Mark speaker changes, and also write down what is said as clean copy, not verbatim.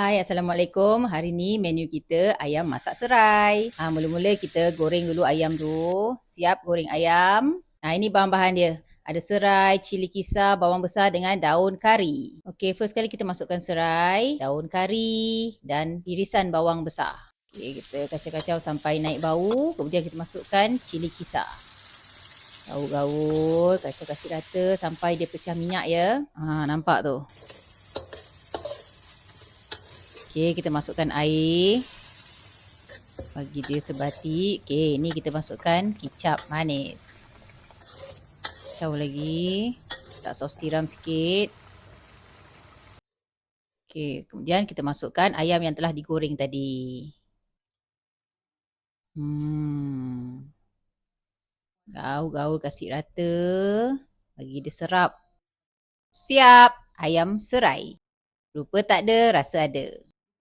Speaker 1: Hai, Assalamualaikum. Hari ni menu kita ayam masak serai. Mula-mula kita goreng dulu ayam tu. Siap goreng ayam. Ini bahan-bahan dia. Ada serai, cili kisar, bawang besar dengan daun kari. Okey, first kali kita masukkan serai, daun kari dan irisan bawang besar. Okey, kita kacau-kacau sampai naik bau. Kemudian kita masukkan cili kisar. Gaul-gaul, kacau kasih rata sampai dia pecah minyak ya. Nampak tu. Okey, kita masukkan air. Bagi dia sebati. Okey, ni kita masukkan kicap manis. Kacau lagi. Tak sos tiram sikit. Okey, kemudian kita masukkan ayam yang telah digoreng tadi. Gaul-gaul kasih rata. Bagi dia serap. Siap, ayam serai. Rupa tak ada, rasa ada.